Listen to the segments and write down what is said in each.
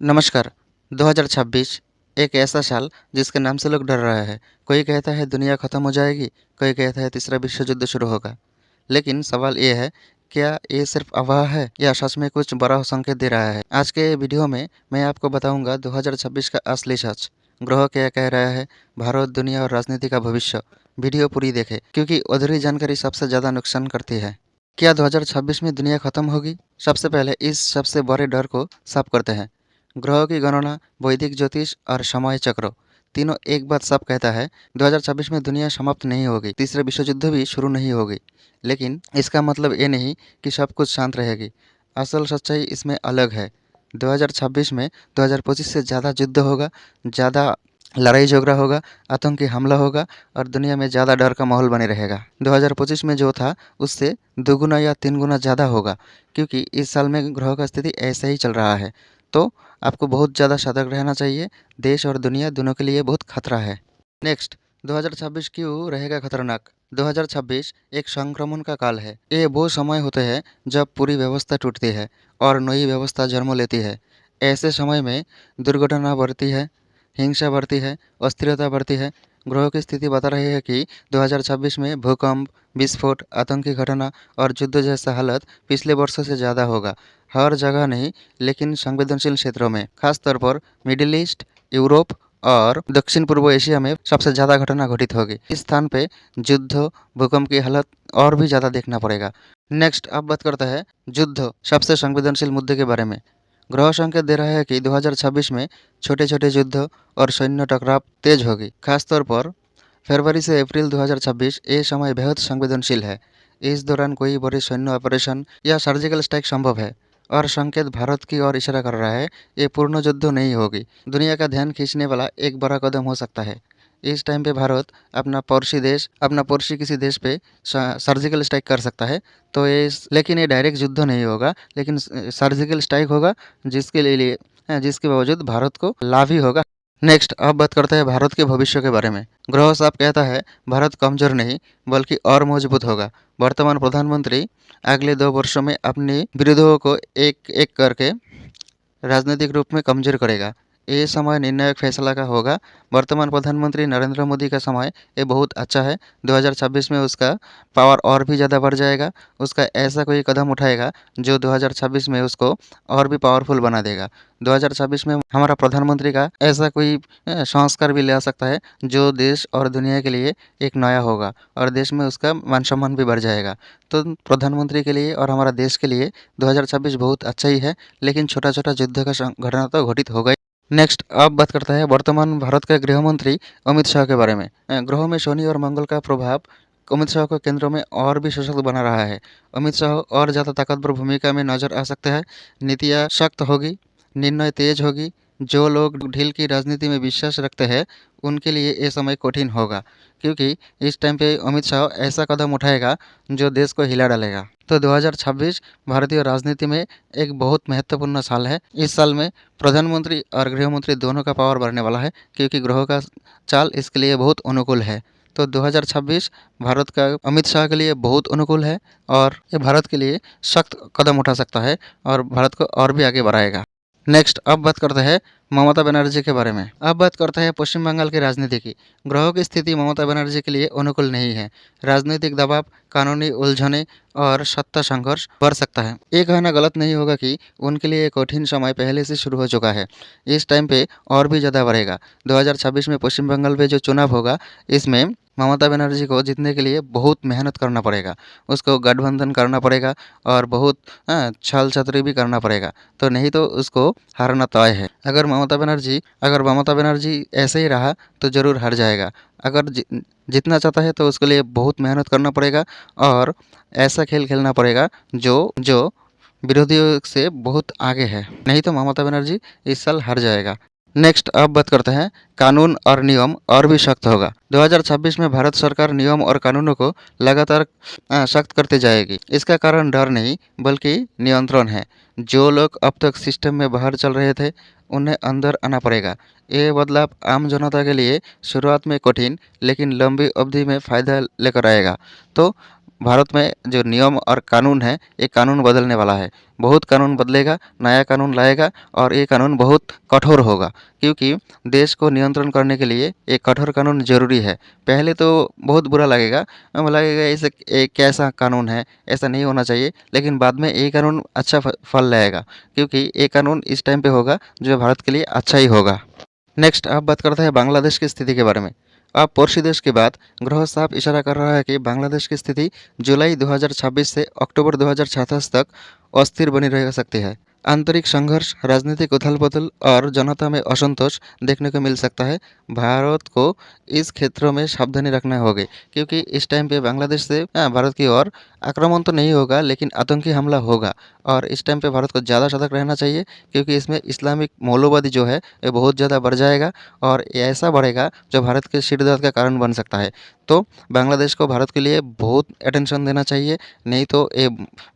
नमस्कार। 2026 एक ऐसा साल जिसके नाम से लोग डर रहे हैं। कोई कहता है दुनिया खत्म हो जाएगी, कोई कहता है तीसरा विश्व युद्ध शुरू होगा। लेकिन सवाल ये है, क्या ये सिर्फ अफवाह है या सच में कुछ बड़ा संकेत दे रहा है? आज के वीडियो में मैं आपको बताऊंगा 2026 का असली सच। ग्रह क्या कह रहा है, भारत, दुनिया और राजनीति का भविष्य। वीडियो पूरी देखें क्योंकि अधूरी जानकारी सबसे ज़्यादा नुकसान करती है। क्या 2026 में दुनिया खत्म होगी? सबसे पहले इस सबसे बड़े डर को साफ करते हैं। ग्रहों की गणना, वैदिक ज्योतिष और समय चक्र तीनों एक बात सब कहता है, 2026 में दुनिया समाप्त नहीं होगी, तीसरे विश्व युद्ध भी शुरू नहीं होगी। लेकिन इसका मतलब ये नहीं कि सब कुछ शांत रहेगी। असल सच्चाई इसमें अलग है। 2026 में 2025 से ज़्यादा युद्ध होगा, ज़्यादा लड़ाई झगड़ा होगा, आतंकी हमला होगा और दुनिया में ज़्यादा डर का माहौल बने रहेगा। 2025 में जो था उससे दोगुना या तीन गुना ज़्यादा होगा, क्योंकि इस साल में ग्रहों का स्थिति ऐसा ही चल रहा है। तो आपको बहुत ज़्यादा सतर्क रहना चाहिए। देश और दुनिया दोनों के लिए बहुत खतरा है। नेक्स्ट, 2026 क्यों रहेगा खतरनाक? 2026 एक संक्रमण का काल है। ये वो समय होते हैं जब पूरी व्यवस्था टूटती है और नई व्यवस्था जन्म लेती है। ऐसे समय में दुर्घटना बढ़ती है, हिंसा बढ़ती है, अस्थिरता बढ़ती है। ग्रहों की स्थिति बता रही है कि 2026 में भूकंप, विस्फोट, आतंकी घटना और युद्ध जैसा हालत पिछले वर्षों से ज़्यादा होगा। हर जगह नहीं, लेकिन संवेदनशील क्षेत्रों में, खास तौर पर मिडिल ईस्ट, यूरोप और दक्षिण पूर्व एशिया में सबसे ज़्यादा घटना घटित होगी। इस स्थान पे युद्ध, भूकंप की हालत और भी ज़्यादा देखना पड़ेगा। नेक्स्ट, अब बात करते हैं युद्ध, सबसे संवेदनशील मुद्दे के बारे में। ग्रह संकेत दे रहा है कि 2026 में छोटे छोटे युद्ध और सैन्य टकराव तेज होगी। खासतौर पर फरवरी से अप्रैल 2026 ये समय बेहद संवेदनशील है। इस दौरान कोई बड़े सैन्य ऑपरेशन या सर्जिकल स्ट्राइक संभव है और संकेत भारत की ओर इशारा कर रहा है। ये पूर्ण युद्ध नहीं होगी, दुनिया का ध्यान खींचने वाला एक बड़ा कदम हो सकता है। इस टाइम पे भारत अपना पड़ोसी किसी देश पे सर्जिकल स्ट्राइक कर सकता है। तो लेकिन ये डायरेक्ट युद्ध नहीं होगा, लेकिन सर्जिकल स्ट्राइक होगा, जिसके बावजूद भारत को लाभ ही होगा। नेक्स्ट, अब बात करते हैं भारत के भविष्य के बारे में। ग्रह साहब कहता है भारत कमजोर नहीं बल्कि और मजबूत होगा। वर्तमान प्रधानमंत्री अगले 2 वर्षों में अपने विरोधियों को एक एक करके राजनीतिक रूप में कमजोर करेगा। ये समय निर्णायक फैसला का होगा। वर्तमान प्रधानमंत्री नरेंद्र मोदी का समय ये बहुत अच्छा है। 2026 में उसका पावर और भी ज़्यादा बढ़ जाएगा। उसका ऐसा कोई कदम उठाएगा जो 2026 में उसको और भी पावरफुल बना देगा। 2026 में हमारा प्रधानमंत्री का ऐसा कोई संस्कार भी ले आ सकता है जो देश और दुनिया के लिए एक नया होगा और देश में उसका मान सम्मान भी बढ़ जाएगा। तो प्रधानमंत्री के लिए और हमारा देश के लिए 2026 बहुत अच्छा ही है, लेकिन छोटा-छोटा युद्ध का घटना तो घटित होगा ही। नेक्स्ट, अब बात करता है वर्तमान भारत के गृह मंत्री अमित शाह के बारे में। ग्रहों में शनि और मंगल का प्रभाव अमित शाह को केंद्रों में और भी सशक्त बना रहा है। अमित शाह और ज़्यादा ताकतवर भूमिका में नजर आ सकते हैं। नीतियाँ सख्त होगी, निर्णय तेज होगी। जो लोग ढील की राजनीति में विश्वास रखते हैं उनके लिए ये समय कठिन होगा, क्योंकि इस टाइम पे अमित शाह ऐसा कदम उठाएगा जो देश को हिला डालेगा। तो 2026 भारतीय राजनीति में एक बहुत महत्वपूर्ण साल है। इस साल में प्रधानमंत्री और गृहमंत्री दोनों का पावर बढ़ने वाला है, क्योंकि ग्रहों का चाल इसके लिए बहुत अनुकूल है। तो 2026 भारत का अमित शाह के लिए बहुत अनुकूल है और ये भारत के लिए सख्त कदम उठा सकता है और भारत को और भी आगे बढ़ाएगा। नेक्स्ट, अब बात करते हैं ममता बनर्जी के बारे में। अब बात करते हैं पश्चिम बंगाल की राजनीति की। ग्रहों की स्थिति ममता बनर्जी के लिए अनुकूल नहीं है। राजनीतिक दबाव, कानूनी उलझने और सत्ता संघर्ष बढ़ सकता है। ये कहना गलत नहीं होगा कि उनके लिए एक कठिन समय पहले से शुरू हो चुका है। इस टाइम पे और भी ज़्यादा बढ़ेगा। 2026 में पश्चिम बंगाल में जो चुनाव होगा, इसमें ममता बनर्जी को जीतने के लिए बहुत मेहनत करना पड़ेगा। उसको गठबंधन करना पड़ेगा और बहुत छल छतरी भी करना पड़ेगा, तो नहीं तो उसको हारना तय है। अगर ममता बनर्जी ऐसे ही रहा तो ज़रूर हार जाएगा। अगर जीतना चाहता है तो उसके लिए बहुत मेहनत करना पड़ेगा और ऐसा खेल खेलना पड़ेगा जो जो विरोधियों से बहुत आगे है, नहीं तो ममता बनर्जी इस साल हार जाएगा। नेक्स्ट, अब बात करते हैं कानून और नियम और भी सख्त होगा। 2026 में भारत सरकार नियम और कानूनों को लगातार सख्त करते जाएगी। इसका कारण डर नहीं बल्कि नियंत्रण है। जो लोग अब तक सिस्टम में बाहर चल रहे थे उन्हें अंदर आना पड़ेगा। ये बदलाव आम जनता के लिए शुरुआत में कठिन लेकिन लंबी अवधि में फ़ायदा लेकर आएगा। तो भारत में जो नियम और कानून है, ये कानून बदलने वाला है। बहुत कानून बदलेगा, नया कानून लाएगा और ये कानून बहुत कठोर होगा, क्योंकि देश को नियंत्रण करने के लिए एक कठोर कानून ज़रूरी है। पहले तो बहुत बुरा लगेगा, लगेगा इसे ये कैसा कानून है, ऐसा नहीं होना चाहिए, लेकिन बाद में ये कानून अच्छा फल लाएगा, क्योंकि ये कानून इस टाइम पे होगा जो भारत के लिए अच्छा ही होगा। नेक्स्ट आप बात करते हैं बांग्लादेश की स्थिति के बारे में। अब पड़ोसी देश की बात, ग्रह साफ इशारा कर रहा है कि बांग्लादेश की स्थिति जुलाई 2026 से अक्टूबर 2027 तक अस्थिर बनी रह सकती है। आंतरिक संघर्ष, राजनीतिक उथल-पुथल और जनता में असंतोष देखने को मिल सकता है। भारत को इस क्षेत्रों में सावधानी रखना होगी, क्योंकि इस टाइम पे बांग्लादेश से भारत की ओर आक्रमण तो नहीं होगा, लेकिन आतंकी हमला होगा और इस टाइम पे भारत को ज़्यादा सतर्क रहना चाहिए, क्योंकि इसमें इस्लामिक मौलवादी जो है ये बहुत ज़्यादा बढ़ जाएगा और ये ऐसा बढ़ेगा जो भारत के सिर दर्द का कारण बन सकता है। तो बांग्लादेश को भारत के लिए बहुत अटेंशन देना चाहिए, नहीं तो ये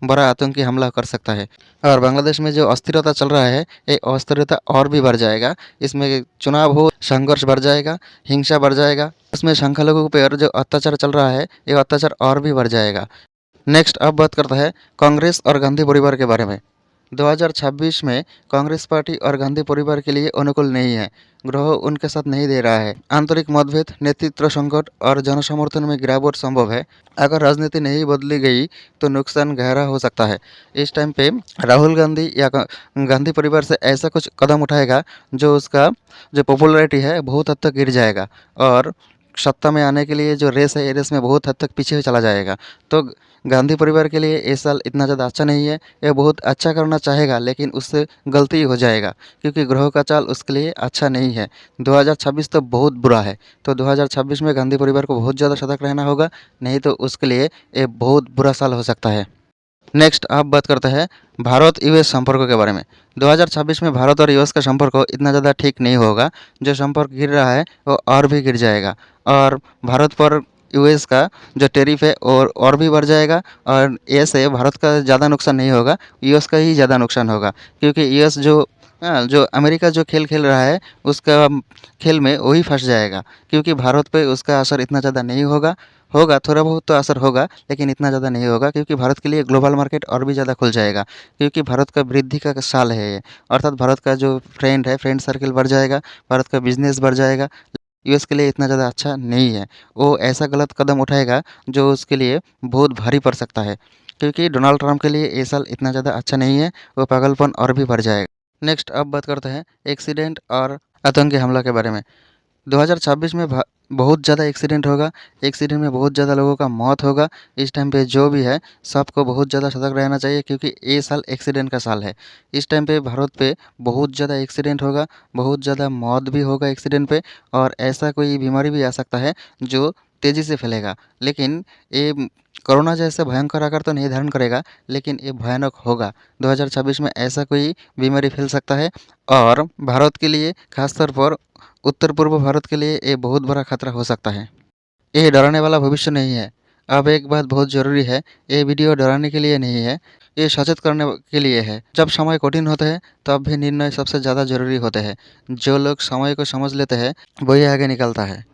बड़ा आतंकी हमला कर सकता है। और बांग्लादेश में जो अस्थिरता चल रहा है, ये अस्थिरता और भी बढ़ जाएगा। इसमें चुनाव हो, संघर्ष बढ़ जाएगा, हिंसा बढ़ जाएगा। इसमें संख्यालघु पर जो अत्याचार चल रहा है, ये अत्याचार और भी बढ़ जाएगा। नेक्स्ट अब बात करता है कांग्रेस और गांधी परिवार के बारे में। 2026 में कांग्रेस पार्टी और गांधी परिवार के लिए अनुकूल नहीं है। ग्रह उनके साथ नहीं दे रहा है। आंतरिक मतभेद, नेतृत्व संकट और जनसमर्थन में गिरावट संभव है। अगर राजनीति नहीं बदली गई तो नुकसान गहरा हो सकता है। इस टाइम पे राहुल गांधी या गांधी परिवार से ऐसा कुछ कदम उठाएगा जो उसका जो पॉपुलैरिटी है बहुत हद तक गिर जाएगा और सत्ता में आने के लिए जो रेस है, ये रेस में बहुत हद तक पीछे चला जाएगा। तो गांधी परिवार के लिए ये साल इतना ज़्यादा अच्छा नहीं है। ये बहुत अच्छा करना चाहेगा, लेकिन उससे गलती हो जाएगा, क्योंकि ग्रहों का चाल उसके लिए अच्छा नहीं है। 2026 तो बहुत बुरा है, तो 2026 में गांधी परिवार को बहुत ज़्यादा सतर्क रहना होगा, नहीं तो उसके लिए ये बहुत बुरा साल हो सकता है। नेक्स्ट आप बात करते हैं भारत यूएस संपर्कों के बारे में। 2026 में भारत और यूएस का संपर्क इतना ज़्यादा ठीक नहीं होगा। जो संपर्क गिर रहा है वो और भी गिर जाएगा और भारत पर यूएस का जो टैरिफ है और भी बढ़ जाएगा और ऐसे भारत का ज़्यादा नुकसान नहीं होगा, यूएस का ही ज़्यादा नुकसान होगा, क्योंकि यूएस जो अमेरिका जो खेल खेल रहा है उसका खेल में वही फंस जाएगा, क्योंकि भारत पे उसका असर इतना ज़्यादा नहीं होगा। होगा थोड़ा बहुत तो असर होगा, लेकिन इतना ज़्यादा नहीं होगा, क्योंकि भारत के लिए ग्लोबल मार्केट और भी ज़्यादा खुल जाएगा, क्योंकि भारत का वृद्धि का साल है ये। अर्थात भारत का जो फ्रेंड सर्कल बढ़ जाएगा, भारत का बिजनेस बढ़ जाएगा। यूएस के लिए इतना ज़्यादा अच्छा नहीं है। वो ऐसा गलत कदम उठाएगा जो उसके लिए बहुत भारी पड़ सकता है, क्योंकि डोनाल्ड ट्रंप के लिए ये साल इतना ज़्यादा अच्छा नहीं है। वो पागलपन और भी बढ़ जाएगा। नेक्स्ट अब बात करते हैं एक्सीडेंट और आतंकी हमला के बारे में। 2026 में बहुत ज़्यादा एक्सीडेंट होगा। एक्सीडेंट में बहुत ज़्यादा लोगों का मौत होगा। इस टाइम पे जो भी है सबको बहुत ज़्यादा सतर्क रहना चाहिए, क्योंकि ये साल एक्सीडेंट का साल है। इस टाइम पे भारत पे बहुत ज़्यादा एक्सीडेंट होगा, बहुत ज़्यादा मौत भी होगा एक्सीडेंट पे और ऐसा कोई बीमारी भी आ सकता है जो तेज़ी से फैलेगा। लेकिन ये कोरोना जैसे भयंकर आकार तो नहीं धारण करेगा, लेकिन ये भयानक होगा। 2026 में ऐसा कोई बीमारी फैल सकता है और भारत के लिए खासतौर पर उत्तर पूर्व भारत के लिए ये बहुत बड़ा खतरा हो सकता है। ये डराने वाला भविष्य नहीं है। अब एक बात बहुत ज़रूरी है, ये वीडियो डराने के लिए नहीं है, ये सचेत करने के लिए है। जब समय कठिन होता है तब भी निर्णय सबसे ज़्यादा ज़रूरी होते हैं। जो लोग समय को समझ लेते हैं वही आगे निकलता है।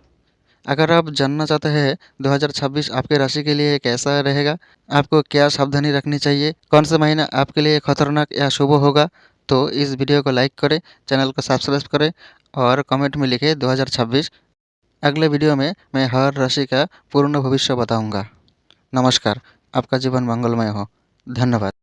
अगर आप जानना चाहते हैं 2026 आपके राशि के लिए कैसा रहेगा, आपको क्या सावधानी रखनी चाहिए, कौन सा महीना आपके लिए खतरनाक या शुभ होगा, तो इस वीडियो को लाइक करें, चैनल को सब्सक्राइब करें और कमेंट में लिखें 2026। अगले वीडियो में मैं हर राशि का पूर्ण भविष्य बताऊंगा। नमस्कार, आपका जीवन मंगलमय हो। धन्यवाद।